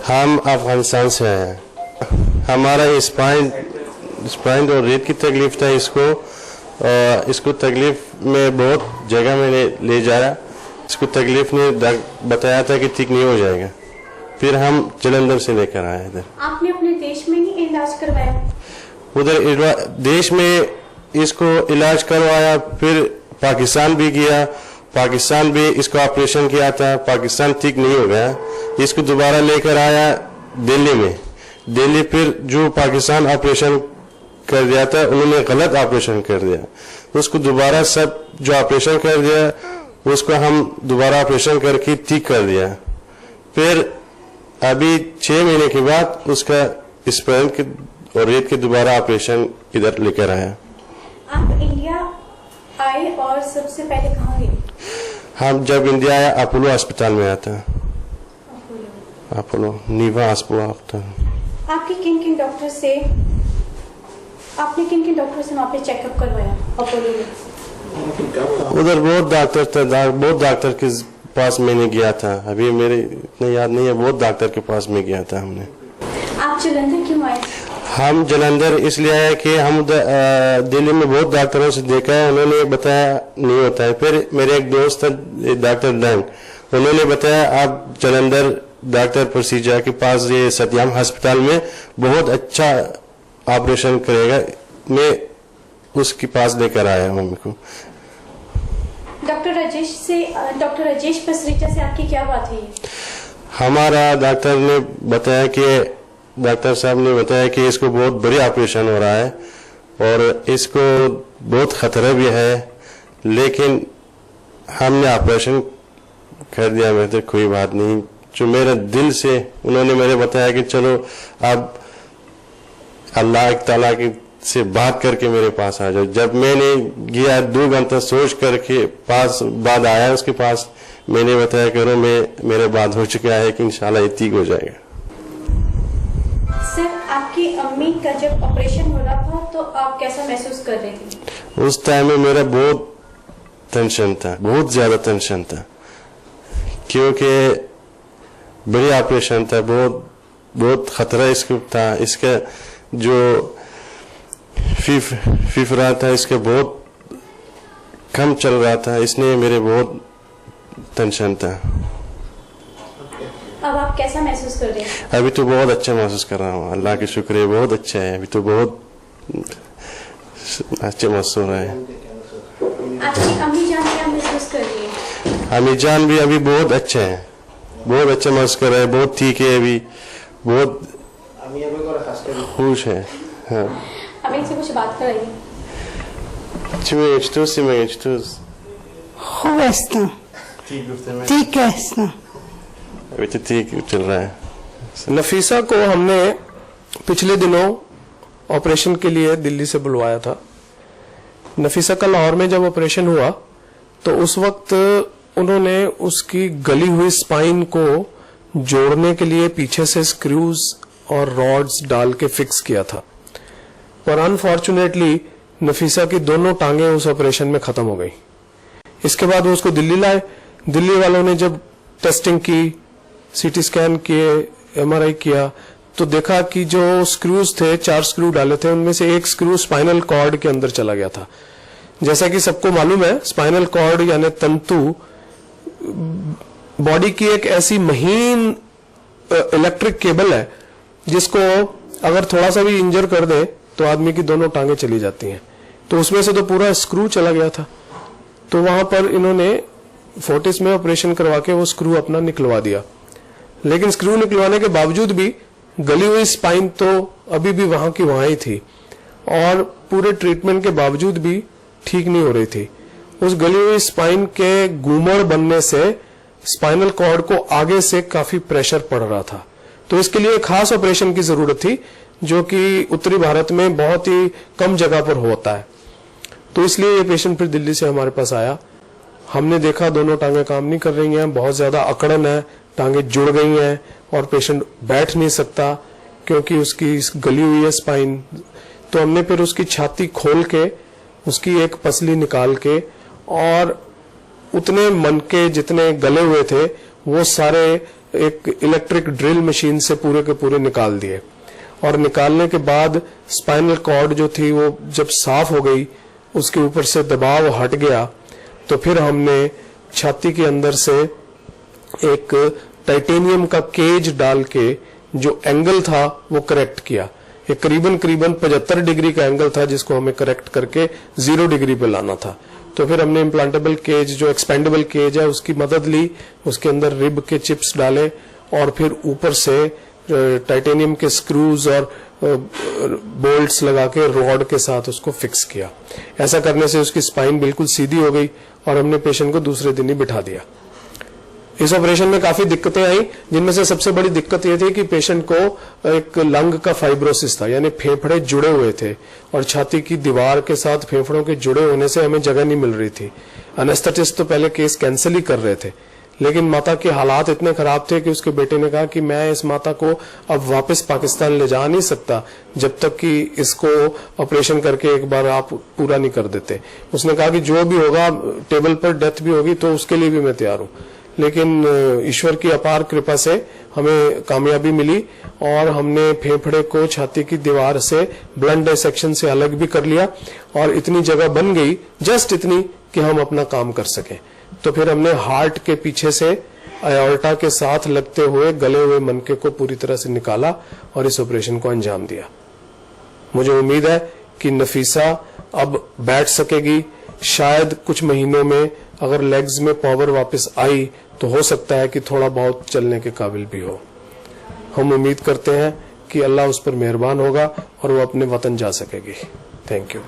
हम अफगानिस्तान से आए हैं। हमारा स्पाइन और रीढ़ की तकलीफ था। इसको तकलीफ में बहुत जगह में ले जाया। इसको तकलीफ ने बताया था कि ठीक नहीं हो जाएगा। फिर हम जलंधर से लेकर आए इधर। आपने अपने देश में ही इलाज करवाया? उधर देश में इसको इलाज करवाया, फिर पाकिस्तान भी गया। पाकिस्तान भी इसका ऑपरेशन किया था, पाकिस्तान ठीक नहीं हो गया। इसको दोबारा लेकर आया दिल्ली में। दिल्ली फिर जो पाकिस्तान ऑपरेशन कर दिया था, उन्होंने गलत ऑपरेशन कर दिया। उसको दोबारा सब जो ऑपरेशन कर दिया, उसको हम दोबारा ऑपरेशन करके ठीक कर दिया। फिर अभी 6 महीने के बाद उसका स्पाइन और रीढ़ के दोबारा ऑपरेशन इधर लेकर आया। आप इंडिया आए और सबसे पहले कहाँ गए? हम जब इंडिया आया अपोलो अस्पताल में आया था। अपोलो नीवा अस्पताल। आपने किन किन डॉक्टर से वहाँ पे चेकअप करवाया अपोलो में? उधर बहुत डॉक्टर था, बहुत डॉक्टर के पास मैंने गया था। अभी मेरे इतना याद नहीं है, बहुत डॉक्टर के पास में गया था हमने। आप जलंधर क्यों आए? हम जलंधर इसलिए आए कि हम दिल्ली में बहुत डॉक्टरों से देखा है, उन्होंने बताया नहीं होता है। फिर मेरे एक दोस्त था डॉक्टर डैन, उन्होंने बताया आप जलंधर डॉक्टर प्रसीजा के पास, ये सत्यम अस्पताल में बहुत अच्छा ऑपरेशन करेगा। मैं उसके पास लेकर आया मम्मी को। डॉक्टर राजेश पसरीचा से आपकी क्या बात हुई? हमारा डॉक्टर साहब ने बताया कि इसको बहुत बड़ी ऑपरेशन हो रहा है और इसको बहुत खतरा भी है, लेकिन हमने ऑपरेशन कर दिया। मेरे तो कोई बात नहीं, जो मेरे दिल से उन्होंने मेरे बताया कि चलो अब अल्लाह ताला की से बात करके मेरे पास आ जाओ। जब मैंने गया 2 घंटा सोच करके बाद आया उसके पास, मैंने बताया करो मेरे बात हो चुका है कि इंशाल्लाह ये ठीक हो जाएगा। सर, आपकी अम्मी का जब ऑपरेशन हो रहा था तो आप कैसा महसूस कर रहे थे? उस टाइम में मेरा बहुत टेंशन था, बहुत ज्यादा टेंशन था, क्योंकि बड़ी ऑपरेशन था, बहुत खतरा इसको था। इसका जो फिफरा था इसका बहुत कम चल रहा था, इसलिए मेरे बहुत टेंशन था। अब आप कैसा महसूस कर रहे हैं? अभी तो बहुत अच्छा महसूस कर रहा हूँ, अल्लाह के शुक्र है, बहुत अच्छा है। अभी तो बहुत अच्छा महसूस हो रहा है। आपकी अम्मी जान क्या महसूस कर रही है? अम्मी जान भी अभी बहुत अच्छा है, बहुत अच्छा महसूस कर रहा है, बहुत ठीक है, अभी बहुत खुश है। हाँ, अम्मी से कुछ बात कराइए। ठीक है, अभी तो ठीक चल रहा है। नफीसा को हमने पिछले दिनों ऑपरेशन के लिए दिल्ली से बुलवाया था। नफीसा का लाहौर में जब ऑपरेशन हुआ तो उस वक्त उन्होंने उसकी गली हुई स्पाइन को जोड़ने के लिए पीछे से स्क्रूज और रॉड्स डाल के फिक्स किया था, पर अनफॉर्चुनेटली नफीसा की दोनों टांगे उस ऑपरेशन में खत्म हो गई। इसके बाद वो उसको दिल्ली लाए। दिल्ली वालों ने जब टेस्टिंग की, सीटी स्कैन किए, एमआरआई किया, तो देखा कि जो स्क्रूज थे, 4 स्क्रू डाले थे, उनमें से एक स्क्रू स्पाइनल कॉर्ड के अंदर चला गया था। जैसा कि सबको मालूम है, स्पाइनल कॉर्ड यानी तंतु बॉडी की एक ऐसी महीन इलेक्ट्रिक केबल है जिसको अगर थोड़ा सा भी इंजर कर दे तो आदमी की दोनों टांगे चली जाती हैं। तो उसमें से तो पूरा स्क्रू चला गया था। तो वहां पर इन्होंने फोर्टिस में ऑपरेशन करवा के वो स्क्रू अपना निकलवा दिया, लेकिन स्क्रू निकलवाने के बावजूद भी गली हुई स्पाइन तो अभी भी वहां की वहां ही थी और पूरे ट्रीटमेंट के बावजूद भी ठीक नहीं हो रही थी। उस गली हुई स्पाइन के घूमड़ बनने से स्पाइनल कॉर्ड को आगे से काफी प्रेशर पड़ रहा था। तो इसके लिए खास ऑपरेशन की जरूरत थी, जो कि उत्तरी भारत में बहुत ही कम जगह पर होता है। तो इसलिए ये पेशेंट फिर दिल्ली से हमारे पास आया। हमने देखा दोनों टांगे काम नहीं कर रही हैं, बहुत ज्यादा अकड़न है, टांगे जुड़ गई हैं और पेशेंट बैठ नहीं सकता क्योंकि उसकी गली हुई है स्पाइन। तो हमने फिर उसकी छाती खोल के उसकी एक पसली निकाल के और उतने मनके जितने गले हुए थे वो सारे एक इलेक्ट्रिक ड्रिल मशीन से पूरे के पूरे निकाल दिए। और निकालने के बाद स्पाइनल कॉर्ड जो थी वो जब साफ हो गई, उसके ऊपर से दबाव हट गया, तो फिर हमने छाती के अंदर से एक टाइटेनियम का केज डाल के जो एंगल था वो करेक्ट किया। ये करीबन 75 डिग्री का एंगल था जिसको हमें करेक्ट करके 0 डिग्री पे लाना था। तो फिर हमने इम्प्लांटेबल केज, जो एक्सपेंडेबल केज है, उसकी मदद ली, उसके अंदर रिब के चिप्स डाले और फिर ऊपर से टाइटेनियम के स्क्रूज और बोल्ट्स लगा के रॉड के साथ उसको फिक्स किया। ऐसा करने से उसकी स्पाइन बिल्कुल सीधी हो गई और हमने पेशेंट को दूसरे दिन ही बिठा दिया। इस ऑपरेशन में काफी दिक्कतें आई, जिनमें से सबसे बड़ी दिक्कत ये थी कि पेशेंट को एक लंग का फाइब्रोसिस था, यानी फेफड़े जुड़े हुए थे और छाती की दीवार के साथ फेफड़ों के जुड़े होने से हमें जगह नहीं मिल रही थी। एनेस्थेटिस्ट तो पहले केस कैंसिल ही कर रहे थे, लेकिन माता के हालात इतने खराब थे कि उसके बेटे ने कहा कि मैं इस माता को अब वापस पाकिस्तान ले जा नहीं सकता जब तक कि इसको ऑपरेशन करके एक बार आप पूरा नहीं कर देते। उसने कहा कि जो भी होगा, टेबल पर डेथ भी होगी तो उसके लिए भी मैं तैयार हूं। लेकिन ईश्वर की अपार कृपा से हमें कामयाबी मिली और हमने फेफड़े को छाती की दीवार से ब्लड डिसेक्शन से अलग भी कर लिया और इतनी जगह बन गई, जस्ट इतनी, कि हम अपना काम कर सकें। तो फिर हमने हार्ट के पीछे से आयोर्टा के साथ लगते हुए गले हुए मनके को पूरी तरह से निकाला और इस ऑपरेशन को अंजाम दिया। मुझे उम्मीद है कि नफीसा अब बैठ सकेगी। शायद कुछ महीनों में अगर लेग्स में पावर वापस आई तो हो सकता है कि थोड़ा बहुत चलने के काबिल भी हो। हम उम्मीद करते हैं कि अल्लाह उस पर मेहरबान होगा और वो अपने वतन जा सकेगी। Thank you.